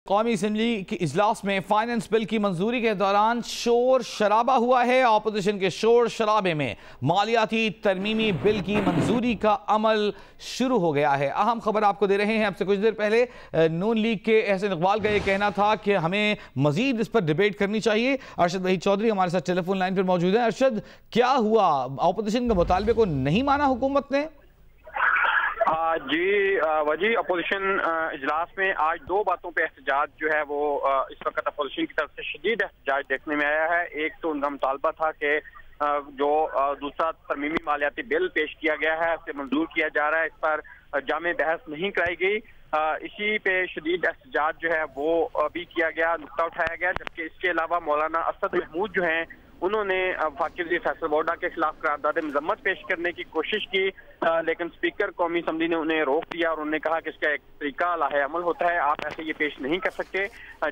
कौमी असम्बली के इजलास में फाइनेंस बिल की मंजूरी के दौरान शोर शराबा हुआ है। अपोजिशन के शोर शराबे में मालियाती तरमीमी बिल की मंजूरी का अमल शुरू हो गया है। अहम खबर आपको दे रहे हैं। अब से कुछ देर पहले नून लीग के एहसन इकबाल का यह कहना था कि हमें मजीद इस पर डिबेट करनी चाहिए। अरशद वहीद चौधरी हमारे साथ टेलीफोन लाइन पर मौजूद है। अरशद, क्या हुआ? अपोजिशन के मुतालबे को नहीं माना हुकूमत ने? जी वजी अपोजिशन इजलास में आज दो बातों पे एहतजाज जो है वो इस वक्त अपोजिशन की तरफ से शदीद एहतजाज देखने में आया है। एक तो उनका मुतालबा था कि जो दूसरा तरमीमी मालियाती बिल पेश किया गया है उसे मंजूर किया जा रहा है, इस पर जामे बहस नहीं कराई गई। इसी पे शदीद एहतजाज जो है वो भी किया गया, नुक्ता उठाया गया। जबकि इसके अलावा मौलाना असद महमूद जो हैं उन्होंने वफाकी वज़ीर फैसल बोडा के खिलाफ करारदाद मजम्मत पेश करने की कोशिश की, लेकिन स्पीकर कौमी असम्बली ने उन्हें रोक दिया और उन्होंने कहा कि इसका एक तरीका लाहे अमल होता है, आप ऐसे ये पेश नहीं कर सकते।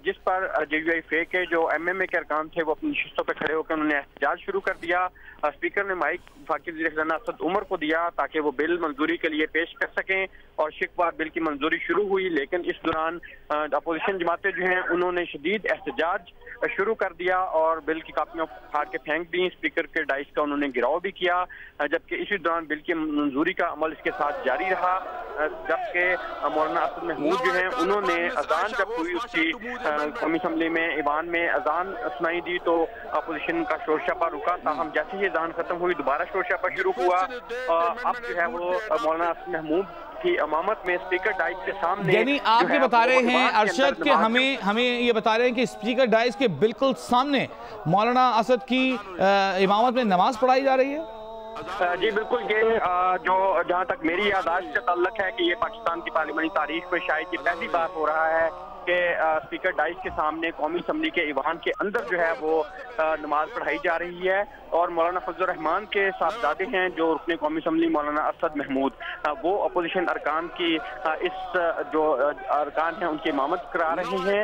जिस पर JUI फे के जो MMA के अरकान थे वो अपनी नशिस्तों पर खड़े होकर उन्होंने एहतजाज शुरू कर दिया। स्पीकर ने माइक वफाकी वज़ीर खजाना असद उमर को दिया ताकि वो बिल मंजूरी के लिए पेश कर सकें और शिकवार बिल की मंजूरी शुरू हुई। लेकिन इस दौरान अपोजिशन जमातें जो हैं उन्होंने शदीद एहतजाज शुरू कर दिया और बिल की कापियां फाड़ के फेंक दी। स्पीकर के डाइस का उन्होंने गिराव भी किया। जबकि इसी दौरान बिल की मंजूरी का अमल इसके साथ जारी रहा। जबकि मौलाना असद महमूद जो हैं उन्होंने अजान जब हुई उसकी कौमी असम्बली में ईवान में अजान सुनाई दी तो अपोजिशन का शोर शराबा रुका। ताहम जैसे ही अजान खत्म हुई दोबारा शोर शराबा शुरू हुआ। अब जो है वो मौलाना असद महमूद की इमामत में स्पीकर डाइस के सामने, यानी आप ये बता रहे हैं अरशद कि हमें ये बता रहे हैं कि स्पीकर डाइस के बिल्कुल सामने मौलाना असद की इमामत में नमाज पढ़ाई जा रही है? जी बिल्कुल। ये जो जहाँ तक मेरी यादाश्त से ताल्लुक है कि ये पाकिस्तान की पार्लियामानी तारीख में शायद ये पहली बार हो रहा है कि स्पीकर डाइस के सामने कौमी असम्बली के ईवान के अंदर जो है वो नमाज पढ़ाई जा रही है। और मौलाना फजलुर रहमान के साहबजादे हैं जो रुकने कौमी असम्बली मौलाना असद महमूद, वो अपोजिशन अरकान की इस जो अरकान हैं उनकी इमामत करा रहे हैं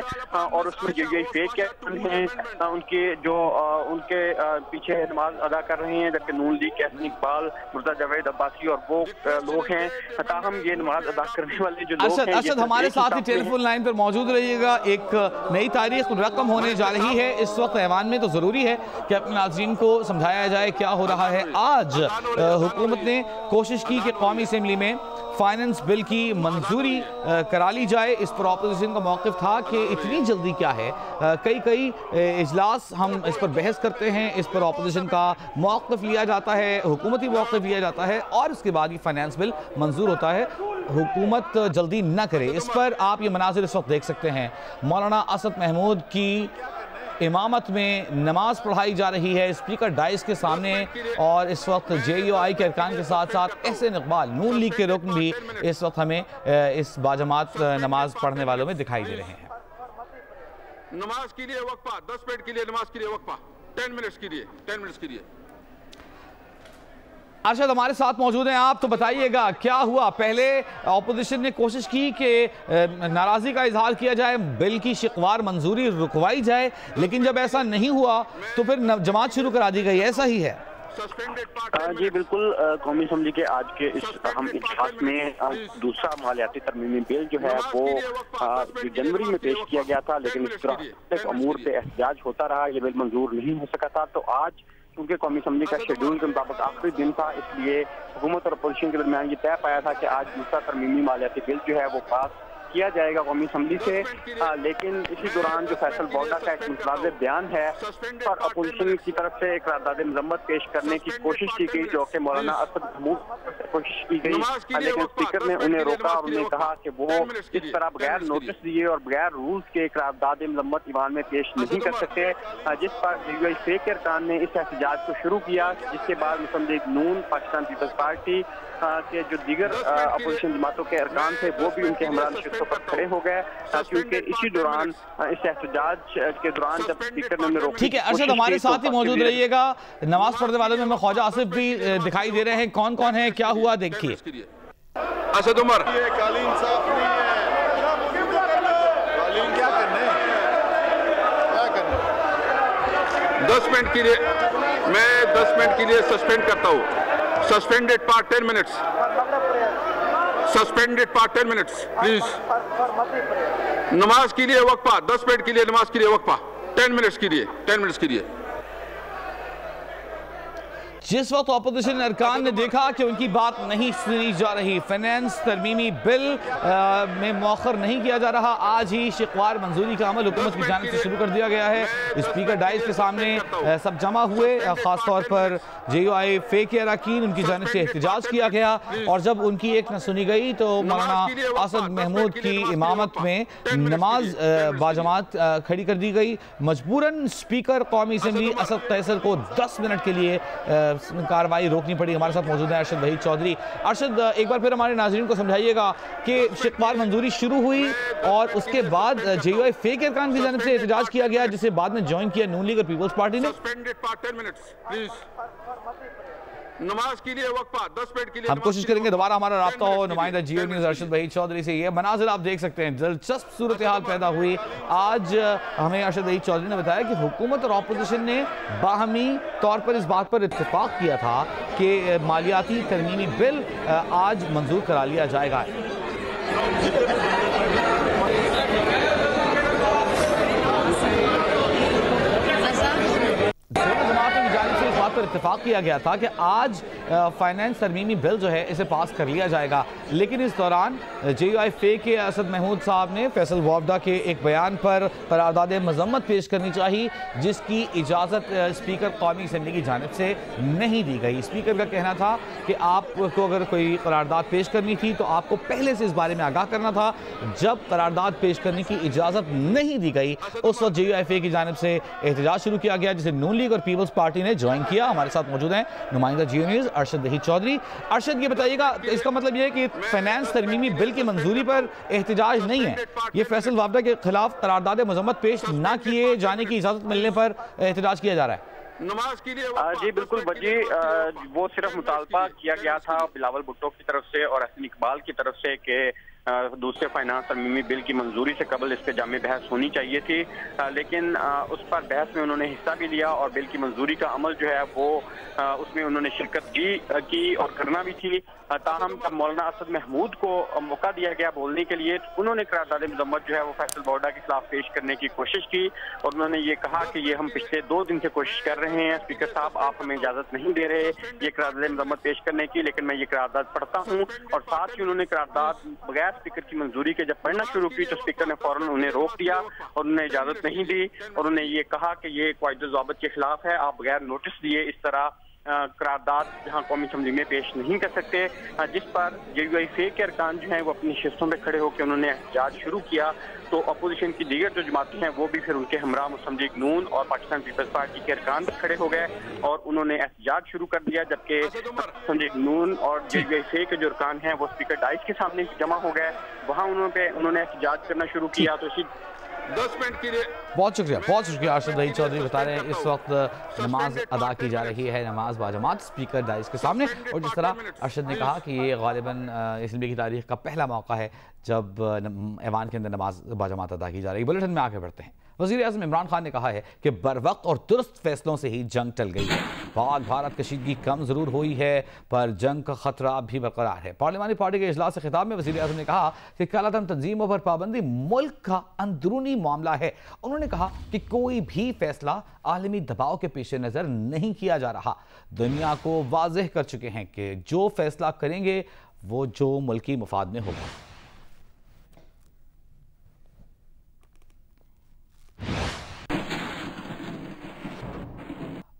और उसमें JUI फे के हैं उनके जो उनके पीछे नमाज अदा कर रहे हैं। जबकि नून लीग के एहसन इकबाल, मुर्तज़ा जावेद अब्बासी और वो लोग हैं। ताहम ये नमाज अदा करने वाले जो लोग हैं अरशद हमारे साथ ही टेलीफोन लाइन पर मौजूद रहिएगा। एक नई तारीख रकम होने जा रही है इस वक्त ऐवान में, तो जरूरी है कि अपने नाज़रीन को समझाया जाए क्या हो रहा है। आज हुकूमत ने कोशिश की कि कौमी असम्बली में फाइनेंस बिल की मंजूरी करा ली जाए। इस पर अपोजिशन का मौक़िफ़ था कि इतनी जल्दी क्या है, कई इजलास हम इस पर बहस करते हैं, इस पर अपोजिशन का मौक़िफ़ लिया जाता है, हुकूमती मौक़िफ़ लिया जाता है और उसके बाद ही फाइनेंस बिल मंजूर होता है। हुकूमत जल्दी न करे। इस पर आप ये मनाजिर इस वक्त देख सकते हैं। मौलाना असद महमूद की इमामत में नमाज पढ़ाई जा रही है स्पीकर डाइस के सामने और इस वक्त JUI के अरकान के साथ साथ एहसन इकबाल नून लीग के रुकन भी इस वक्त हमें इस बाजमात नमाज पढ़ने वालों में दिखाई दे रहे हैं। नमाज के लिए वक्फा 10 मिनट के लिए, नमाज के लिए वक्फा 10 मिनट्स के लिए, 10 मिनट्स के लिए। अरशद हमारे साथ मौजूद हैं, आप तो बताइएगा क्या हुआ? पहले अपोजिशन ने कोशिश की कि नाराज़गी का इजहार किया जाए, बिल की शिकवार मंजूरी रुकवाई जाए, लेकिन जब ऐसा नहीं हुआ तो फिर जमात शुरू करा दी गई, ऐसा ही है? जी बिल्कुल। कौमी असम्बली के आज के इस अहम इजलास में दूसरा मालियाती तरमीमी बिल जो है वो जनवरी में पेश किया गया था, लेकिन इस तरह अमूर पे एहतजाज होता रहा, ये बिल मंजूर नहीं हो सका था। तो आज क्योंकि कौमी असम्बली का शेड्यूल के मुताबिक आखिरी दिन था, इसलिए हुकूमत और अपोजिशन के दरमियान ये तय पाया था कि आज दूसरा तरमीमी मालियाती बिल जो है वो पास किया जाएगा कौमी असम्बली से। लेकिन इसी दौरान जो फैसल बोडा का एक मुतनाज़ बयान है पर अपोजिशन की तरफ से एक करारदाद मजम्मत पेश करने की कोशिश की गई जो कि मौलाना असद महमूद से कोशिश की गई, लेकिन स्पीकर ने उन्हें रोका और उन्हें कहा कि वो इस तरह बगैर नोटिस दिए और बगैर रूल्स के करारदाद मजम्मत ईवान में पेश नहीं कर सकते। जिस पर JUI फे के अरकान ने इस एहतजाज को शुरू किया, जिसके बाद मुस्लिम लीग नून, पाकिस्तान पीपल्स पार्टी के जो दीगर अपोजिशन जमातों के अरकान थे वो भी उनके हमरा नशिस्तों पर खड़े हो गए, क्योंकि इसी दौरान इस एहतजाज के दौरान जब स्पीकर ने रोका। ठीक है अरशद हमारे साथ ही मौजूद रहिएगा। नमाज पढ़ने वालों में ख्वाजा आसिफ भी दिखाई दे रहे हैं, कौन कौन है, क्या हुआ देखिए। असद उमर, कालीन साफ नहीं है, कालीन क्या करने 10 मिनट के लिए, मैं 10 मिनट के लिए सस्पेंड करता हूँ। Suspended part 10 minutes, suspended for 10 minutes please. नमाज के लिए वक्फा, 10 मिनट के लिए नमाज के लिए वक्फा, 10 मिनट्स के लिए, 10 मिनट्स के लिए। जिस वक्त अपोजिशन अरकान ने देखा कि उनकी बात नहीं सुनी जा रही, फाइनेंस तरमीमी बिल में मौखर नहीं किया जा रहा, आज ही शिकवार मंजूरी का अमल हुकूमत की जानिब से शुरू कर दिया गया है। स्पीकर डाइस के सामने सब जमा हुए, खासतौर पर JUI फे के अरकान, उनकी जानिब से एहतजाज किया गया और जब उनकी एक न सुनी गई तो मौलाना असद महमूद की इमामत में नमाज बाजमात खड़ी कर दी गई। मजबूरन स्पीकर कौमी असम्बली असद कैसर को 10 मिनट के लिए कार्रवाई रोकनी पड़ी। हमारे साथ मौजूद है अरशद वहीद चौधरी। अरशद, एक बार फिर हमारे नाज़रीन को समझाइएगा कि शिकवार मंजूरी शुरू हुई और उसके बाद JUI फे के अरकान की जानिब से एहतजाज किया गया, जिसे बाद में ज्वाइन किया नून लीग और पीपल्स पार्टी ने। नमाज के लिए वक्फा, 10 मिनट के लिए। हम कोशिश करेंगे दोबारा हमारा राब्ता हो नुमाइंदा जियो न्यूज़ अरशद वहीद चौधरी से। ये मनाजिर आप देख सकते हैं, दिलचस्प सूरत हाल पैदा हुई। आज हमें अरशद वहीद चौधरी ने बताया कि हुकूमत और अपोजिशन ने बाहमी तौर पर इस बात पर इत्तेफाक किया था कि मालियाती तरमीमी बिल आज मंजूर करा लिया जाएगा। पर इत्तेफाक किया गया था कि आज फाइनेंस तरमीमी बिल जो है इसे पास कर लिया जाएगा, लेकिन इस दौरान JUI फे के असद महमूद साहब ने फैसल वावडा के एक बयान पर करारदाद मजम्मत पेश करनी चाहिए, जिसकी इजाज़त स्पीकर कौमी असम्बली की जानिब से नहीं दी गई। स्पीकर का कहना था कि आपको अगर कोई करारदाद पेश करनी थी तो आपको पहले से इस बारे में आगाह करना था। जब करारदाद पेश करने की इजाज़त नहीं दी गई उस वक्त JUI फे की जानिब से एहतजाज शुरू किया गया, जिसे नून लीग और पीपल्स पार्टी ने ज्वाइन किया। हमारे साथ मौजूद हैं नुमाइंदा जियो न्यूज़ अरशद वहीद चौधरी। अरशद, ये बताइएगा, इसका मतलब ये है कि फाइनेंस तरमीमी बिल की मंजूरी पर एहतजाज नहीं है, ये फैसल वावडा के खिलाफ करारदाद मजम्मत पेश न किए जाने की इजाजत मिलने पर एहतजाज किया जा रहा है। नमाज के लिए जी बिल्कुल बजी, वो सिर्फ मुतालबा किया गया था बिलावल भुट्टो की तरफ से और हसन इकबाल की तरफ से कि दूसरे फाइनेंस तरमीमी बिल की मंजूरी से कबल इस पर जामे बहस होनी चाहिए थी, लेकिन उस पर बहस में उन्होंने हिस्सा भी लिया और बिल की मंजूरी का अमल जो है वो उसमें उन्होंने शिरकत की और करना भी थी। ताहम जब मौलाना असद महमूद को मौका दिया गया बोलने के लिए, उन्होंने करारदाद मजम्मत जो है वो फैसल वावडा के खिलाफ पेश करने की कोशिश की और उन्होंने ये कहा कि ये हम पिछले 2 दिन से कोशिश कर रहे हैं, स्पीकर साहब आप हमें इजाजत नहीं दे रहे ये करारदाद मजम्मत पेश करने की, लेकिन मैं ये करारदाद पढ़ता हूँ। और साथ ही उन्होंने करारदाद बगैर स्पीकर की मंजूरी के जब पढ़ना शुरू की तो स्पीकर ने फौरन उन्हें रोक दिया और उन्हें इजाजत नहीं दी और उन्हें ये कहा कि ये कायदे ज़ाबित के खिलाफ है, आप बगैर नोटिस दिए इस तरह करारदाद जहां कौमी असम्बली में पेश नहीं कर सकते, जिस पर JUI फे के अरकान जो हैं वो अपनी शिस्तों पर खड़े होकर उन्होंने एहतजाज शुरू किया। तो अपोजिशन की दीगर जो जमातें हैं वो भी फिर उनके हमरा मुस्लिम लीग नून और पाकिस्तान पीपल्स पार्टी के अरकान पर खड़े हो गए और उन्होंने एहतजाज शुरू कर दिया, जबकि मुस्लिम लीग नून और JUI फे के जो अरकान हैं वो स्पीकर डाइस के सामने जमा हो गए, वहाँ उन्होंने एहतजाज करना शुरू किया। तो इसी 10 मिनट के लिए बहुत शुक्रिया अरशद वहीद चौधरी बता रहे हैं इस वक्त नमाज अदा की जा रही है, नमाज बाजमात स्पीकर डाइस के सामने। और जिस तरह अरशद ने कहा कि ये गालिबन इसलिए की तारीख का पहला मौका है जब ऐवान के अंदर नमाज बाजमात अदा की जा रही है। बुलेटिन में आगे बढ़ते हैं। वज़ीर-ए-आज़म इमरान खान ने कहा है कि बरवक्त और दुरुस्त फैसलों से ही जंग टल गई है। पाक भारत कशीदगी कम ज़रूर हुई है पर जंग का खतरा भी बरकरार है। पार्लिमानी पार्टी के इजलास से खिताब में वज़ीर-ए-आज़म ने कहा कि कालाधन तंजीमों पर पाबंदी मुल्क का अंदरूनी मामला है। उन्होंने कहा कि कोई भी फैसला आलमी दबाव के पेश नज़र नहीं किया जा रहा। दुनिया को वाज़ेह कर चुके हैं कि जो फैसला करेंगे वो जो मुल्की मफाद में होगा।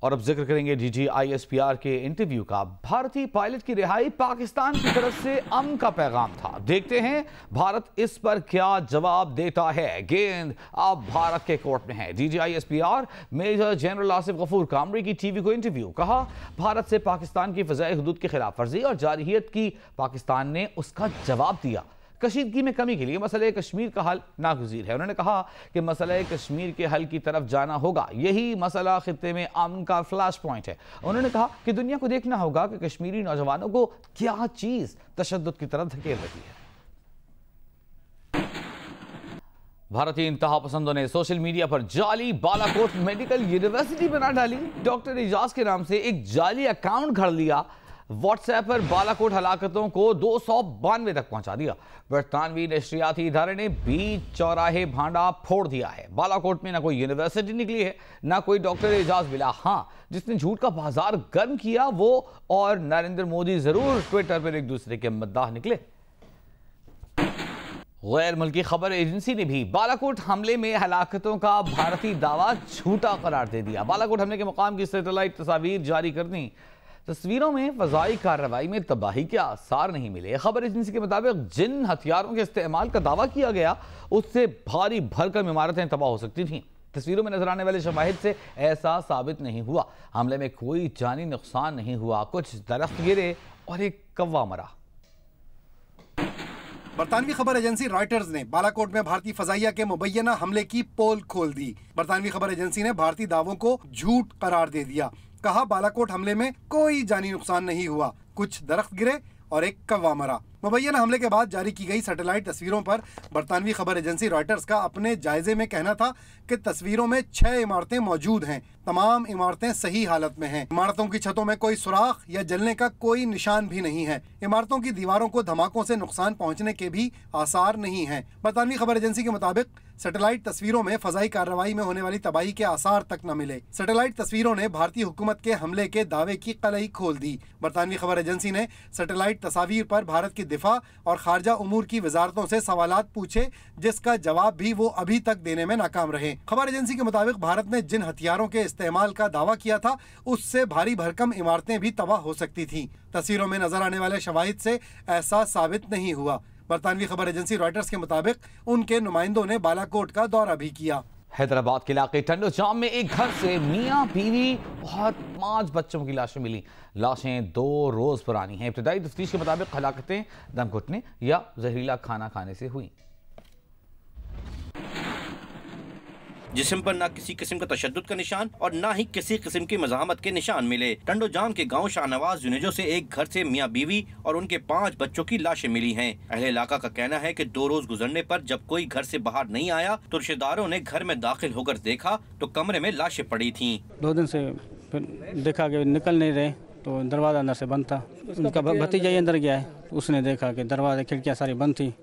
और अब जिक्र करेंगे DG ISPR के इंटरव्यू का। भारतीय पायलट की रिहाई पाकिस्तान की तरफ से अमन का पैगाम था। देखते हैं भारत इस पर क्या जवाब देता है। गेंद अब भारत के कोर्ट में है। DG ISPR major general Asif Ghafoor कामरी की TV को इंटरव्यू। कहा भारत से पाकिस्तान की फ़ज़ाई हुदूद की खिलाफ वर्जी और जारहियत की पाकिस्तान ने उसका जवाब दिया। कशीदगी में कमी के लिए मसले कश्मीर का हल नागुज़ीर है। उन्होंने कहा कि मसले कश्मीर के हल की तरफ जाना होगा, यही मसला खित्ते में अमन का फ्लैश पॉइंट है। उन्होंने कहा कि दुनिया को देखना होगा कि कश्मीरी नौजवानों को क्या चीज तशद्दुद की तरफ धकेल रही है। भारतीय इंतहा पसंदों ने सोशल मीडिया पर जाली बालाकोट मेडिकल यूनिवर्सिटी बना डाली। डॉक्टर एजाज के नाम से एक जाली अकाउंट घर लिया। व्हाट्सएप पर बालाकोट हलाकतों को 292 तक पहुंचा दिया। बरतानवी नशरियाती इदारे ने बीच चौराहे भांडा फोड़ दिया है। बालाकोट में ना कोई यूनिवर्सिटी निकली है, ना कोई डॉक्टर एजाज मिला। हाँ, जिसने झूठ का बाजार गर्म किया वो और नरेंद्र मोदी जरूर ट्विटर पर एक दूसरे के मद्दाह निकले। गैर मुल्की खबर एजेंसी ने भी बालाकोट हमले में हलाकतों का भारतीय दावा झूठा करार दे दिया। बालाकोट हमले के मुकाम की सैटेलाइट तस्वीर जारी कर दी। तस्वीरों में फजाई कार्रवाई में तबाही के आसार नहीं मिले। खबर एजेंसी के मुताबिक जिन हथियारों के इस्तेमाल का दावा किया गया उससे भारी भरकम इमारतें तबाह हो सकती थीं। तस्वीरों में नजर आने वाले शवाहिद से ऐसा साबित नहीं हुआ। हमले में कोई जानी नुकसान नहीं हुआ। कुछ दरख्त गिरे और एक कौवा मरा। बरतानवी खबर एजेंसी रॉयटर्स ने बालाकोट में भारतीय फजाइया के मुबैना हमले की पोल खोल दी। बरतानवी खबर एजेंसी ने भारतीय दावों को झूठ करार दे दिया। कहा, बालाकोट हमले में कोई जानी नुकसान नहीं हुआ, कुछ दरख्त गिरे और एक कौवा मरा। मुबैना हमले के बाद जारी की गई सैटेलाइट तस्वीरों पर बरतानवी खबर एजेंसी रॉयटर्स का अपने जायजे में कहना था कि तस्वीरों में 6 इमारतें मौजूद हैं। तमाम इमारतें सही हालत में हैं। इमारतों की छतों में कोई सुराख या जलने का कोई निशान भी नहीं है। इमारतों की दीवारों को धमाकों से नुकसान पहुंचने के भी आसार नहीं हैं। बरतानवी खबर एजेंसी के मुताबिक सैटेलाइट तस्वीरों में फजाई कार्रवाई में होने वाली तबाही के आसार तक न मिले। सैटेलाइट तस्वीरों ने भारतीय हुकूमत के हमले के दावे की कलई खोल दी। बरतानवी खबर एजेंसी ने सैटेलाइट तस्वीर पर भारत की दिफा और खारजा उमूर की वजारतों से सवालात पूछे, जिसका जवाब भी वो अभी तक देने में नाकाम रहे। खबर एजेंसी के मुताबिक भारत ने जिन हथियारों के इस्तेमाल का दावा किया था उससे भारी भरकम इमारतें भी तबाह हो सकती थी। तस्वीरों में नजर आने वाले शवाहिद से ऐसा साबित नहीं हुआ। बरतानवी खबर एजेंसी रॉयटर्स के मुताबिक उनके नुमाइंदों ने बालाकोट का दौरा भी किया। हैदराबाद के इलाके टंडो जाम में एक घर से मियां बीवी और 5 बच्चों की लाशें मिली। लाशें 2 रोज पुरानी हैं। इब्तदाई तफ्तीश के मुताबिक हलाकतें दम घुटने या जहरीला खाना खाने से हुई। जिस्म पर न किसी किस्म का तशद्दुद का निशान और न ही किसी किस्म की मज़ाहमत के निशान मिले। टंडो जाम के गांव शाहनवाज जुनेजो से एक घर से मियां बीवी और उनके 5 बच्चों की लाशें मिली हैं। अहले इलाका का कहना है कि 2 रोज गुजरने पर जब कोई घर से बाहर नहीं आया तो रिश्तेदारों ने घर में दाखिल होकर देखा तो कमरे में लाशें पड़ी थीं। 2 दिन से देखा कि निकल नहीं रहे तो दरवाज़ा अंदर से बंद था। उनका भतीजा ही अंदर गया है, उसने देखा कि दरवाज़ा खिड़कियाँ सारी बंद थी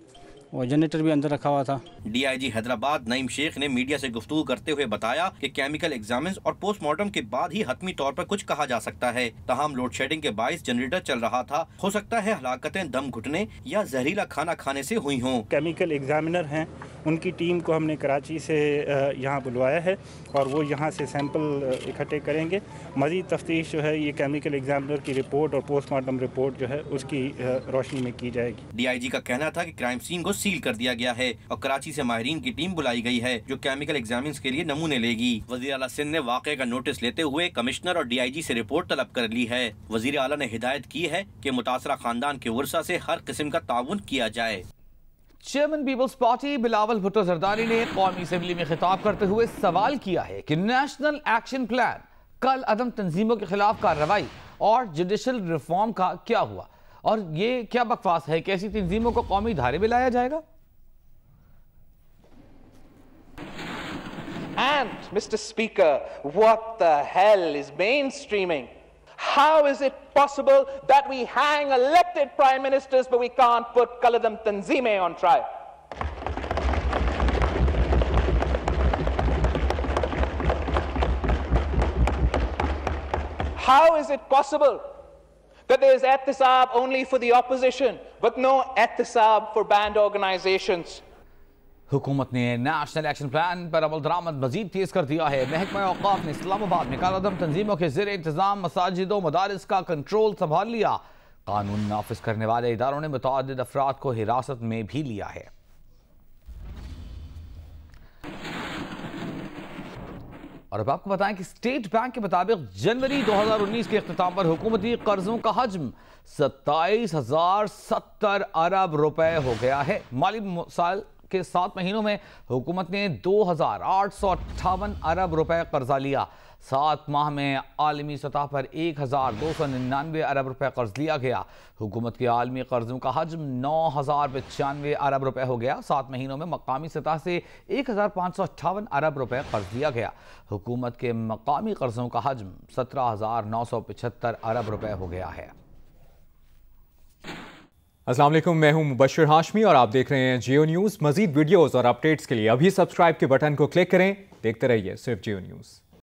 और जनरेटर भी अंदर रखा हुआ था। DIG हैदराबाद नईम शेख ने मीडिया से गुफ्तगू करते हुए बताया कि केमिकल एग्जामिन्स और पोस्टमार्टम के बाद ही हतमी तौर पर कुछ कहा जा सकता है। तमाम लोड शेडिंग के बाइस जनरेटर चल रहा था। हो सकता है हलाकतें दम घुटने या जहरीला खाना खाने से हुई हों। केमिकल एग्जामिनर हैं, उनकी टीम को हमने कराची से यहाँ बुलवाया है और वो यहाँ से सैंपल इकट्ठे करेंगे। मज़ीद तफ्तीश जो है ये केमिकल एग्जामिनर की रिपोर्ट और पोस्टमार्टम रिपोर्ट जो है उसकी रोशनी में की जाएगी। DIG का कहना था कि क्राइम सीन को सील कर दिया गया है और कराची से माहिरीन की टीम बुलाई गई है जो केमिकल एग्जामिन्स के लिए नमूने लेगी। वज़ीर आला सिंध ने वाक़े का नोटिस लेते हुए कमिश्नर और DIG से रिपोर्ट तलब कर ली है। वज़ीर आला ने हिदायत की है कि मुतासरा खानदान के वर्सा से हर किस्म का ताउन किया जाए। Chairman Peoples Party Bilawal Bhutto Zardari ने कौमी असेंबली में खिताब करते हुए सवाल किया है कि नेशनल एक्शन प्लान, कल अदम तंजीमों के खिलाफ कार्रवाई और जुडिशल रिफॉर्म का क्या हुआ और ये क्या बकवास है कि ऐसी तंजीमों को कौमी धारे में लाया जाएगा। And Mr. Speaker, what the hell is mainstreaming? How is it possible that we hang elected prime ministers but we can't put Qaladam Tanzime on trial? How is it possible that there is ehtisab only for the opposition but no ehtisab for banned organizations? हुकूमत ने national action plan पर अमल दरामद मजीद तेज कर दिया है। महकमा औकाफ ने इस्लामाबाद में कालादम तंजीमों के ज़ेर इंतज़ाम मसाजिद और मदारिस का कंट्रोल संभाल लिया। कानून नाफिज करने वाले इदारों ने मुतअद्दिद अफराद को हिरासत में भी लिया है। और अब आपको बताएं कि स्टेट बैंक के मुताबिक जनवरी 2019 के इख्तिताम पर हुकूमती कर्जों का हजम 27,070 अरब रुपए हो गया है। माली साल के 7 महीनों में हुकूमत ने 2,858 अरब रुपए कर्जा लिया। 7 माह में आलमी सतह पर 1,299 अरब रुपए कर्ज लिया गया। हुकूमत के आलमी कर्जों का हजम 9,095 अरब रुपए हो गया। 7 महीनों में मकामी सतह से 1,558 अरब रुपए कर्ज लिया गया। हुकूमत के मकामी कर्जों का हजम 17,975 अरब रुपए हो गया है। अस्सलाम वालेकुम, मैं हूं मुबश्शिर हाशमी और आप देख रहे हैं जियो न्यूज़। मजीद वीडियोस और अपडेट्स के लिए अभी सब्सक्राइब के बटन को क्लिक करें। देखते रहिए सिर्फ जियो न्यूज़।